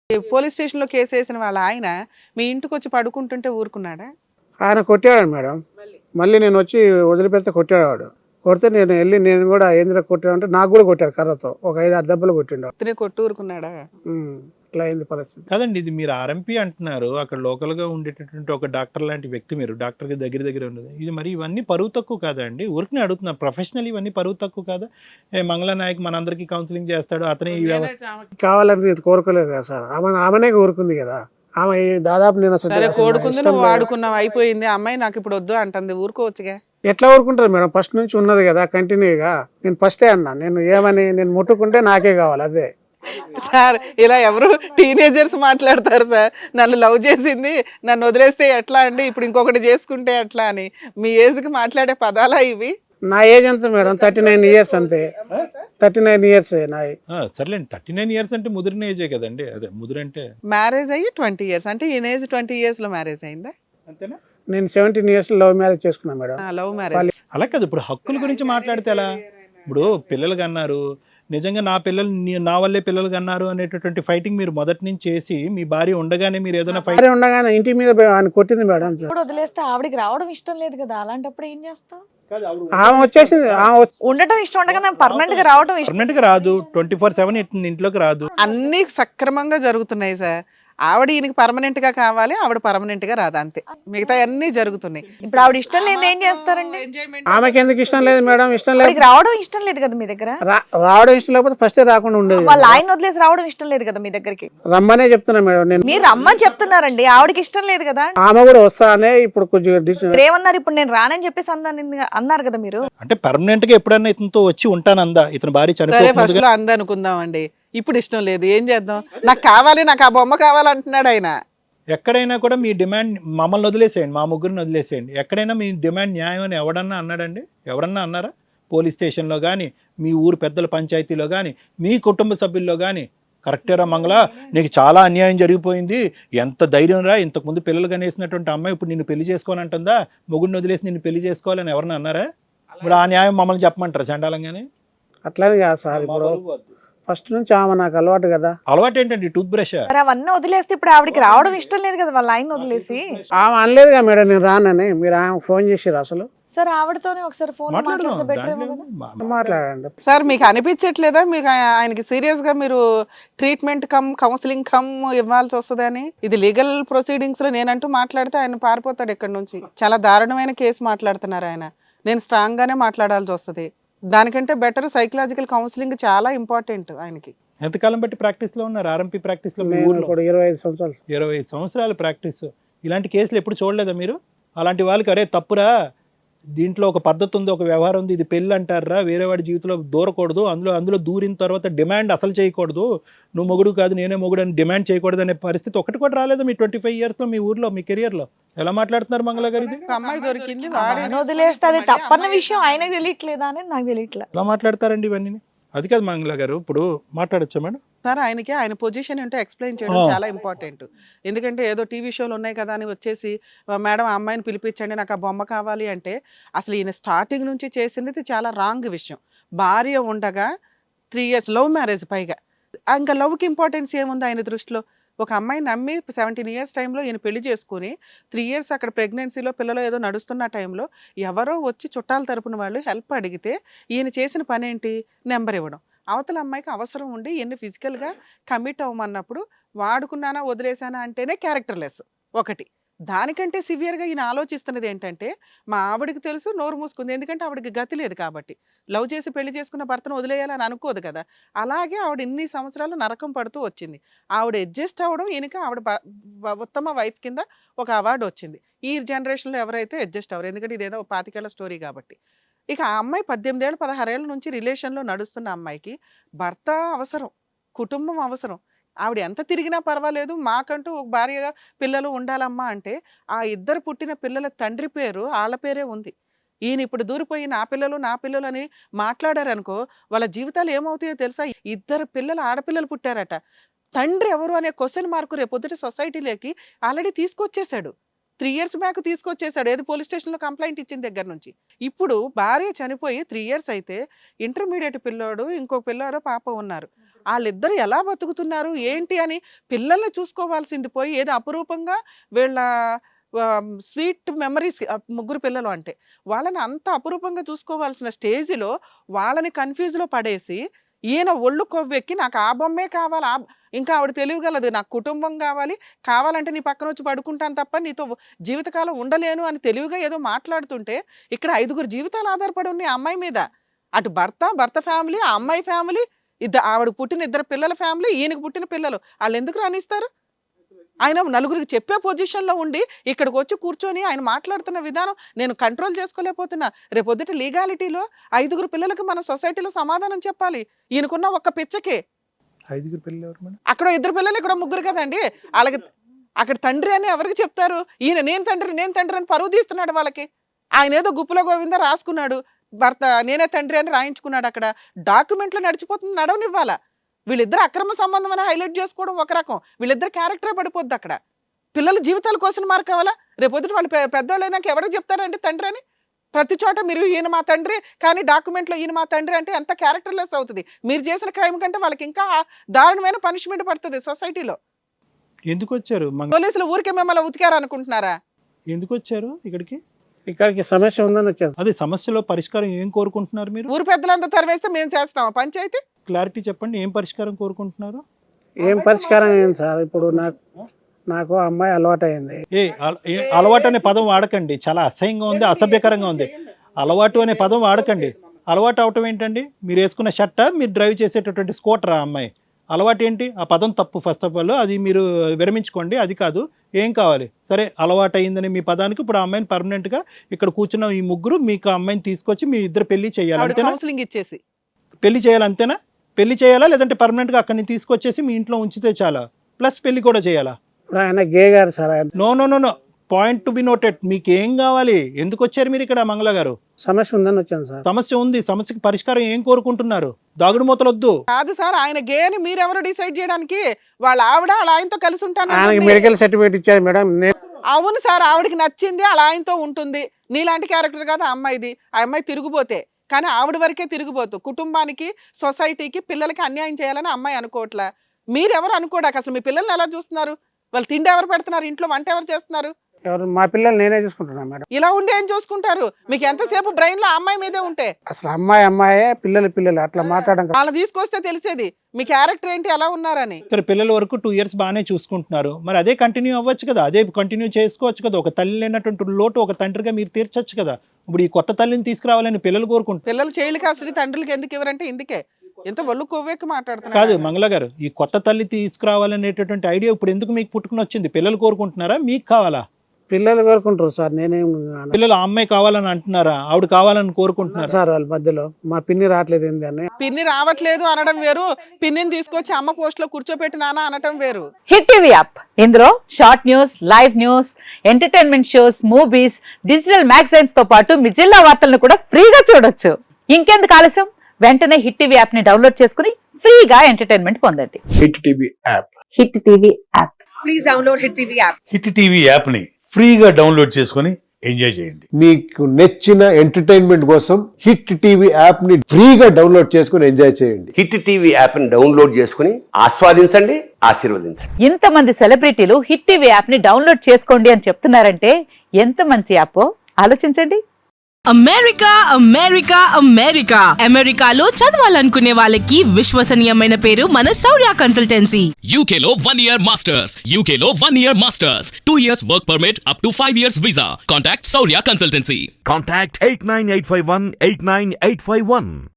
Police స్టేషన్‌లో కేసేసిన వాళ్ళ ఆయన మీ ఇంటికొచ్చి పడుకుంటుంటే ఊరుకున్నాడా? ఆయన కొట్టాడు మేడం. మళ్ళీ నేను వచ్చి వదిలిపెడితే కొట్టాడు వాడు. కొడితే నేను వెళ్ళి నేను కూడా ఏంద్రా కొట్టాడంటే నాకు కూడా కొట్టాడు కర్రతో. ఒక 5-6 దెబ్బలు కొట్టిండు. అతనే కొట్టి ఊరుకున్నాడా? ఇట్లా అయింది పరిస్థితి. కాదండి, ఇది మీరు ఆర్ఎంపీ అంటున్నారు, అక్కడ లోకల్గా ఉండేటటువంటి ఒక డాక్టర్ లాంటి వ్యక్తి, మీరు డాక్టర్కి దగ్గర ఉండదు. ఇది మరి ఇవన్నీ పరువు తక్కువ కాదా అండి? ఊరికి అడుగుతున్నారు, ప్రొఫెషనల్ ఇవన్నీ పరువు తక్కువ కాదా? మంగళ నాయక్ మనందరికీ కౌన్సిలింగ్ చేస్తాడు, అతనే కావాలని నేను కోరుకోలేదు కదా సార్. ఆమెనే కోరుకుంది కదా. ఆమె దాదాపు నేను సరే కోడుకుంది, నువ్వు వాడుకున్నావు, అయిపోయింది. అమ్మాయి నాకు ఇప్పుడు వద్దు అంటుంది, ఊరుకోవచ్చుగా. ఎట్లా ఊరుకుంటారు మేడం? ఫస్ట్ నుంచి ఉన్నది కదా కంటిన్యూగా. నేను ఫస్టే అన్నా, నేను ముట్టుకుంటే నాకే కావాలి అదే. సార్ ఇలా ఎవరు టీనేజర్స్ మాట్లాడతారు సార్, నన్ను లవ్ చేసింది నన్ను వదిలేస్తే ఎట్లా అండి, ఇప్పుడు ఇంకొకటి చేసుకుంటే ఎట్లా అని. మీ ఏజ్కి మాట్లాడే పదాలా ఇవి? నా ఏజ్ ఎంత మేడం? 39 ఇయర్స్ అంతే. 39 ఇయర్స్ నాయి. సర్లేండి, 39 ఇయర్స్ అంటే ముదిరిన ఏజే కదండి. అదే ముదిరంటే మ్యారేజ్ అయ్యి 20 ఇయర్స్ అంటే ఈ ఏజ్ 20 years లో మ్యారేజ్ అయిందా? అంతేనా? నేను 17 years లవ్ మ్యారేజ్ చేసుకున్నా మేడం. Love marriage. అలా కాదు, ఇప్పుడు హక్కుల గురించి మాట్లాడితే ఎలా? ఇప్పుడు పిల్లలు కన్నారు, నిజంగా నా పిల్లలు నా వల్లే పిల్లలు కన్నారు అనేటటువంటి ఫైటింగ్ మీరు మొదటి నుంచి చేసి, మీ భార్య ఉండగానే మీరు ఏదైనా భార్య ఉండగానే ఇంటి మీద ఆయన కొట్టింది మేడం. ఇప్పుడు వదిలేస్తే ఆవిడకి రావడం ఇష్టం లేదు కదా, అలాంటప్పుడు ఏం చేస్తావు? ఆమె వచ్చేసింది. ఉండటం ఇష్టం ఉండగా పర్మనెంట్ గా రావడం ఇష్టం. పర్మనెంట్ గా రాదు, 24/7 ఇంట్లోకి రాదు. అన్ని సక్రమంగా జరుగుతున్నాయి సార్. ఆవిడ ఈయనకి పర్మనెంట్ గా కావాలి, ఆవిడ పర్మనెంట్ గా రాదు, అంతే. మిగతా అన్ని జరుగుతున్నాయి. ఇప్పుడు ఆవిడ ఇష్టం లేదు ఏం చేస్తారండి? ఆమెకి ఎందుకు ఇష్టం లేదు మేడం? ఇష్టం లేదు, ఆవిడకి రావడం ఇష్టం లేదు కదా మీ దగ్గర. రావడం ఇష్టం లేకపోతే ఫస్టే రాకుండా ఉండేది. వాళ్ళ ఆయన వదిలేసి రావడం ఇష్టం లేదు కదా మీ దగ్గరికి. రమ్మనే చెప్తున్నా మేడం నేను. మీరు రమ్మని చెప్తున్నారండి, ఆవిడకి ఇష్టం లేదు కదా. ఆమె కూడా వస్తానే ఇప్పుడు కొంచెం ఏమన్నారు? ఇప్పుడు నేను రానని చెప్పేసి అన్నారు కదా మీరు. అంటే పర్మనెంట్ గా ఎప్పుడన్నా ఇతనితో వచ్చి ఉంటానందా? ఇతని భార్య సరే చనిపోతుంది ఫస్ట్ లో అందనుకుందాం అండి, ఇప్పుడు ఇష్టం లేదు, ఏం చేద్దాం? నాకు కావాలి, నాకు ఆ బొమ్మ కావాలంటున్నాడు ఆయన. ఎక్కడైనా కూడా మీ డిమాండ్ మమ్మల్ని వదిలేసేయండి, మా ముగ్గురిని వదిలేసేయండి, ఎక్కడైనా మీ డిమాండ్ న్యాయం అని ఎవడన్నా అన్నాడండి? ఎవరన్నా అన్నారా? పోలీస్ స్టేషన్లో కానీ, మీ ఊరు పెద్దల పంచాయతీలో కానీ, మీ కుటుంబ సభ్యుల్లో కానీ, కరెక్టేరా మంగళ, నీకు చాలా అన్యాయం జరిగిపోయింది, ఎంత ధైర్యం రా, ఇంతకుముందు పిల్లలు కనేసినటువంటి అమ్మాయి ఇప్పుడు నిన్ను పెళ్లి చేసుకోవాలంటుందా, మొగుడిని వదిలేసి నిన్ను పెళ్లి చేసుకోవాలని ఎవరన్నా అన్నారా? ఇప్పుడు ఆ న్యాయం మమ్మల్ని చెప్పమంటారా చండాలంగానే? అట్లనే కాదు సార్. ఇప్పుడు ఫస్ట్ నుంచి ఆమె నాకు అలవాటు కదా. అలవాటు ఏంటండి? Tooth brush. అవన్నీ వదిలేస్తే ఇప్పుడు ఆవిడకి రావడం ఇష్టం లేదు కదా వాళ్ళ ఆయన వదిలేసి. ఆమె అనలేదుగా మేడం నేను రానని. మీరు ఆమె ఫోన్ చేసిర్రు అసలు? సరే ఆవిడతోనే ఒకసారి ఫోన్ మాట్లాడితే బెటర్ ఏమో కదా. మాట్లాడండి సార్. మీకు అనిపించట్లేదా మీకు ఆయనకి సీరియస్ గా మీరు ట్రీట్మెంట్ కౌన్సిలింగ్ ఇవ్వాల్సి వస్తుందని? ఇది లీగల్ ప్రొసీడింగ్స్ లో నేనంటూ మాట్లాడితే ఆయన పారిపోతాడు ఇక్కడ నుంచి. చాలా దారుణమైన కేసు మాట్లాడుతున్నారు ఆయన. నేను స్ట్రాంగ్ గానే మాట్లాడాల్సి వస్తుంది. దానికంటే బెటర్ సైకలాజికల్ కౌన్సిలింగ్ చాలా ఇంపార్టెంట్ ఆయనకి. ఎంతకాలం బట్టి ప్రాక్టీస్ లో ఉన్నారు? ఆర్ఎంపీ ప్రాక్టీస్ లో 25 సంవత్సరాలు. 25 సంవత్సరాల ప్రాక్టీస్. ఇలాంటి కేసులు ఎప్పుడు చూడలేదా మీరు? అలాంటి వాళ్ళకి అరే తప్పురా, దీంట్లో ఒక పద్ధతి ఉంది, ఒక వ్యవహారం ఉంది, ఇది పెళ్ళి అంటారా, వేరే వాడి జీవితంలో దూరకూడదు, అందులో దూరిన తర్వాత డిమాండ్ అసలు చేయకూడదు, నువ్వు మొగుడు కాదు నేనే మొగుడు అని డిమాండ్ చేయకూడదు అనే పరిస్థితి ఒకటి కూడా రాలేదు మీ 25 years లో, మీ ఊర్లో, మీ కెరియర్ లో? ఎలా మాట్లాడుతున్నారు మంగళ గారు? ఇది అమ్మాయి దొరికింది, వదిలేస్తే అది తప్పన్న విషయం ఆయనకు తెలియట్లేదా అనేది నాకు తెలియట్లేదు. ఎలా మాట్లాడతారండి ఇవన్నీ? అది కాదు మంగళ గారు, ఇప్పుడు మాట్లాడచ్చా మేడం? సార్ ఆయనకి ఆయన పొజిషన్ ఏంటో ఎక్స్ప్లెయిన్ చేయడం చాలా ఇంపార్టెంట్. ఎందుకంటే ఏదో టీవీ షోలు ఉన్నాయి కదా అని వచ్చేసి మేడం ఆ అమ్మాయిని పిలిపించండి నాకు ఆ బొమ్మ కావాలి అంటే, అసలు ఈయన స్టార్టింగ్ నుంచి చేసింది చాలా రాంగ్ విషయం. భార్య ఉండగా 3 years లవ్ మ్యారేజ్, పైగా ఇంకా లవ్కి ఇంపార్టెన్స్ ఏముంది ఆయన దృష్టిలో? ఒక అమ్మాయి నమ్మి 17 years టైంలో ఈయన పెళ్లి చేసుకుని 3 years అక్కడ ప్రెగ్నెన్సీలో పిల్లలు ఏదో నడుస్తున్న టైంలో ఎవరో వచ్చి చుట్టాల తరపున వాళ్ళు హెల్ప్ అడిగితే ఈయన చేసిన పని ఏంటి? నెంబర్ ఇవ్వడం. అవతల అమ్మాయికి అవసరం ఉండి ఎన్ని ఫిజికల్గా కమిట్ అవ్వమన్నప్పుడు వాడుకున్నానా వదిలేసానా అంటేనే క్యారెక్టర్లెస్ ఒకటి. దానికంటే సివియర్గా ఈయన ఆలోచిస్తున్నది ఏంటంటే, మా ఆవిడకి తెలుసు, నోరు మూసుకుంది, ఎందుకంటే ఆవిడకి గతి లేదు కాబట్టి. లవ్ చేసి పెళ్లి చేసుకున్న భర్తను వదిలేయాలని అనుకోదు కదా. అలాగే ఆవిడ ఇన్ని సంవత్సరాలు నరకం పడుతూ వచ్చింది. ఆవిడ అడ్జస్ట్ అవ్వడం, ఈయనకి ఆవిడ ఉత్తమ వైఫ్ కింద ఒక అవార్డు వచ్చింది. ఈ జనరేషన్లో ఎవరైతే అడ్జస్ట్ అవ్వరు, ఎందుకంటే ఇదేదో 25 ఏళ్ల స్టోరీ కాబట్టి. ఇక ఆ అమ్మాయి 18 ఏళ్ళు 16 ఏళ్ళ నుంచి రిలేషన్లో నడుస్తున్న అమ్మాయికి భర్త అవసరం, కుటుంబం అవసరం. ఆవిడ ఎంత తిరిగినా పర్వాలేదు, మాకంటూ ఒక భార్యగా పిల్లలు ఉండాలమ్మా అంటే, ఆ ఇద్దరు పుట్టిన పిల్లల తండ్రి పేరు వాళ్ళ పేరే ఉంది. ఈయన ఇప్పుడు దూరిపోయి నా పిల్లలు అని మాట్లాడారనుకో, వాళ్ళ జీవితాలు ఏమవుతాయో తెలుసా? 2 పిల్లలు ఆడపిల్లలు పుట్టారట. తండ్రి ఎవరు అనే క్వశ్చన్ మార్కు రేపొద్దుట సొసైటీలోకి ఆల్రెడీ తీసుకొచ్చేసాడు. 3 years బ్యాక్ తీసుకొచ్చేసాడు. ఏది పోలీస్ స్టేషన్లో కంప్లైంట్ ఇచ్చిన దగ్గర నుంచి. ఇప్పుడు భార్య చనిపోయి 3 years అయితే ఇంటర్మీడియట్ పిల్లోడు, ఇంకో పిల్లోడు పాప ఉన్నారు. వాళ్ళిద్దరు ఎలా బతుకుతున్నారు ఏంటి అని పిల్లల్ని చూసుకోవాల్సింది పోయి ఏదో అపురూపంగా వీళ్ళ స్వీట్ మెమరీస్, ముగ్గురు పిల్లలు అంటే వాళ్ళని అంత అపురూపంగా చూసుకోవాల్సిన స్టేజ్లో వాళ్ళని కన్ఫ్యూజ్లో పడేసి ఈయన ఒళ్ళు కొవ్వెక్కి నాకు ఆ బొమ్మే కావాలి, ఇంకా ఆవిడ తెలియగలదు నాకు కుటుంబం కావాలంటే నీ పక్కన వచ్చి పడుకుంటాను తప్ప నీతో జీవితకాలం ఉండలేను అని తెలివిగా ఏదో మాట్లాడుతుంటే ఇక్కడ 5 జీవితాలు ఆధారపడి ఉన్నాయి ఆ అమ్మాయి మీద. అటు భర్త ఫ్యామిలీ, ఆ అమ్మాయి ఫ్యామిలీ, ఆవిడ పుట్టిన 2 పిల్లల ఫ్యామిలీ, ఈయనకు పుట్టిన పిల్లలు, వాళ్ళు ఎందుకు రానిస్తారు? ఆయన నలుగురికి చెప్పే పొజిషన్లో ఉండి ఇక్కడికి వచ్చి కూర్చొని ఆయన మాట్లాడుతున్న విధానం నేను కంట్రోల్ చేసుకోలేకపోతున్నా. రేపొద్దుట లీగాలిటీలో 5 పిల్లలకి మన సొసైటీలో సమాధానం చెప్పాలి. ఈయనకున్న ఒక్క పిచ్చకే 5 పిల్లలు ఎవరు మేడం? అక్కడ 2 పిల్లలు ఇక్కడ 3 కదండి. వాళ్ళకి అక్కడ తండ్రి అని ఎవరికి చెప్తారు? ఈయన నేను తండ్రి అని పరువు తీస్తున్నాడు వాళ్ళకి. ఆయన ఏదో గుప్పుల గోవింద రాసుకున్నాడు, భర్త నేనే తండ్రి అని రాయించుకున్నాడు. అక్కడ డాక్యుమెంట్లో నడిచిపోతుంది, నడవనివ్వాలా. వీళ్ళిద్దరు అక్రమ సంబంధం అని హైలైట్ చేసుకోవడం ఒక రకం, వీళ్ళిద్దరు క్యారెక్టరే పడిపోద్ది అక్కడ. పిల్లల జీవితాల కోసం మార్క్ కావాలా? రేపొద్దుట వాళ్ళు పెద్దవాళ్ళు అయినాక ఎవరికి చెప్తారండి తండ్రి అని? ప్రతి చోట మీరు ఈయన మా తండ్రి కానీ డాక్యుమెంట్లో ఈయన మా తండ్రి అంటే ఎంత క్యారెక్టర్లెస్ అవుతుంది. మీరు చేసిన క్రైమ్ కంటే వాళ్ళకి ఇంకా దారుణమైన పనిష్మెంట్ పడుతుంది సొసైటీలో. ఎందుకు వచ్చారు? పోలీసులు ఊరికే మిమ్మల్ని ఉతికారు అనుకుంటున్నారా? ఎందుకు వచ్చారు ఇక్కడికి? సమస్య ఉందని వచ్చాను. అదే సమస్యలో పరిష్కారం ఏం కోరుకుంటున్నారు మీరు? ఊరు పెద్దలంతా తరివేస్తే మేము చేస్తాం పంచాయతీ. క్లారిటీ చెప్పండి, ఏం పరిష్కారం కోరుకుంటున్నారు? ఏం పరిష్కారం ఏంటి సార్? ఇప్పుడు నాకు అమ్మాయి అలవాటు అయింది. అలవాటు అనే పదం వాడకండి, చాలా అసహ్యంగా ఉంది, అసభ్యకరంగా ఉంది. అలవాటు అనే పదం వాడకండి. అలవాటు అవటం ఏంటండి? మీరు వేసుకున్న షర్ట, మీరు డ్రైవ్ చేసేటటువంటి స్కూటరా అమ్మాయి? అలవాటు ఏంటి? ఆ పదం తప్పు. ఫస్ట్ ఆఫ్ ఆల్ అది మీరు విరమించుకోండి, అది కాదు. ఏం కావాలి? సరే అలవాటు అయిందని మీ పదానికి ఇప్పుడు ఆ అమ్మాయిని పర్మనెంట్గా ఇక్కడ కూర్చున్న ఈ ముగ్గురు మీకు ఆ అమ్మాయిని తీసుకొచ్చి మీ ఇద్దరు పెళ్లి చేయాలి అంతేనా? కౌన్సిలింగ్ ఇచ్చేసి పెళ్లి చేయాలి అంతేనా? పెళ్లి చేయాలా లేదంటే పర్మనెంట్గా అక్కడిని తీసుకొచ్చేసి మీ ఇంట్లో ఉంచితే చాలా, ప్లస్ పెళ్లి కూడా చేయాలా? ఇప్పుడు ఆయన గే గారు sir. No, point to be noted. మీకు ఏం కావాలి? ఎందుకు వచ్చారు మీరు ఇక్కడ? మంగళ గారు, సమస్య ఉందని వచ్చాను సార్. సమస్య ఉంది, సమస్యకి పరిష్కారం ఏం కోరుకుంటున్నారు? దాగుడు మూతలొద్దు. కాదు సార్, ఆయన గే అని మీరెవరు డిసైడ్ చేయడానికి? వాళ్ళ ఆవిడ వాళ్ళ ఆయనతో కలిసి ఉంటాను. ఆయనకి మెడికల్ సర్టిఫికేట్ ఇచ్చారు మేడం. అవును సార్, ఆవిడకి నచ్చింది వాళ్ళ ఆయనతో ఉంటుంది. నీలాంటి క్యారెక్టర్ కాదు ఆ అమ్మాయిది. ఆ అమ్మాయి తిరుగుపోతే, కానీ ఆవిడ వరకే తిరిగిపోతూ కుటుంబానికి, సొసైటీకి, పిల్లలకి అన్యాయం చేయాలని అమ్మాయి అనుకోవట్లా. మీరెవరు అనుకోడాక అసలు మీ పిల్లల్ని ఎలా చూస్తున్నారు? వాళ్ళు తిండి ఎవరు పెడుతున్నారు? ఇంట్లో వంట ఎవరు చేస్తున్నారు? మా పిల్లలు నేనే చూసుకుంటున్నా మేడం. ఇలా ఉండి ఏం చూసుకుంటారు? మీకు ఎంతసేపు బ్రెయిన్ లో అమ్మాయి మీదే ఉంటే అసలు అమ్మాయే, పిల్లలు అట్లా మాట్లాడడం. వాళ్ళని తీసుకొస్తే తెలిసేది మీ క్యారెక్టర్ ఏంటి, ఎలా ఉన్నారని. సరే పిల్లల వరకు 2 years బాగానే చూసుకుంటున్నారు, మరి అదే కంటిన్యూ అవ్వచ్చు కదా, అదే కంటిన్యూ చేసుకోవచ్చు కదా. ఒక తల్లి లేనటువంటి లోటు ఒక తండ్రిగా మీరు తీర్చొచ్చు కదా. ఇప్పుడు ఈ కొత్త తల్లిని తీసుకురావాలని పిల్లలు కోరుకుంటారు. పిల్లలు చైల్డ్ కస్టడీ తండ్రులకి ఎందుకు ఇవ్వరంటే ఇందుకే. ఎంత ఒళ్ళు కొవ్వెక్కి మాట్లాడుతున్నారు. కాదు మంగళ గారు, ఈ కొత్త తల్లి తీసుకురావాలనేటటువంటి ఐడియా ఇప్పుడు ఎందుకు మీకు పుట్టుకుని వచ్చింది? పిల్లలు కోరుకుంటున్నారా, మీకు కావాలా? పిల్లలు కోరుకుంటారు సార్. నేనేం పిల్లలు ఆ అమ్మాయి కావాలని అంటున్నారా, ఆవిడ కావాలని కోరుకుంటున్నారు సార్? వాళ్ళ మధ్యలో మా పిన్ని రావట్లేదు ఏంది అని. పిన్ని రావట్లేదు అనడం వేరు, పిన్నిని తీసుకొచ్చి అమ్మ పోస్ట్ లో కూర్చోపెట్టి నాన్న అనటం వేరు. హిట్ టీవీ యాప్, ఇందులో short news, live news, entertainment shows, movies, digital magazines తో పాటు మీ జిల్లా వార్తలను కూడా ఫ్రీగా చూడొచ్చు. ఇంకెందుకు ఆలస్యం? వెంటనే హిట్ టీవీ యాప్ ని డౌన్లోడ్ చేసుకుని ఫ్రీగా ఎంటర్టైన్మెంట్ పొందండి. Hit TV app. Hit TV app. Please download hit TV app. Hit TV app ని ఫ్రీగా డౌన్లోడ్ చేసుకొని ఎంజాయ్ చేయండి. మీకు నచ్చిన ఎంటర్టైన్మెంట్ కోసం హిట్ టీవీ యాప్ ని ఫ్రీగా డౌన్లోడ్ చేసుకొని ఎంజాయ్ చేయండి. హిట్ టీవీ యాప్ ని డౌన్లోడ్ చేసుకుని ఆస్వాదించండి, ఆశీర్వదించండి. ఇంతమంది సెలబ్రిటీలు హిట్ టీవీ యాప్ ని డౌన్లోడ్ చేసుకోండి అని చెప్తున్నారంటే ఎంత మంచి యాప్ ఆలోచించండి. అమెరికా అమెరికా అమెరికా అమెరికాలో చదవాలనుకునే వాళ్ళకి విశ్వసనీయమైన పేరు మన శౌర్య కన్సల్టెన్సీ. UK లో 1 year masters. UK లో 1 year masters. 2 years work permit up to 5 years visa. Contact Saurya Consultancy. Contact 89851 89851.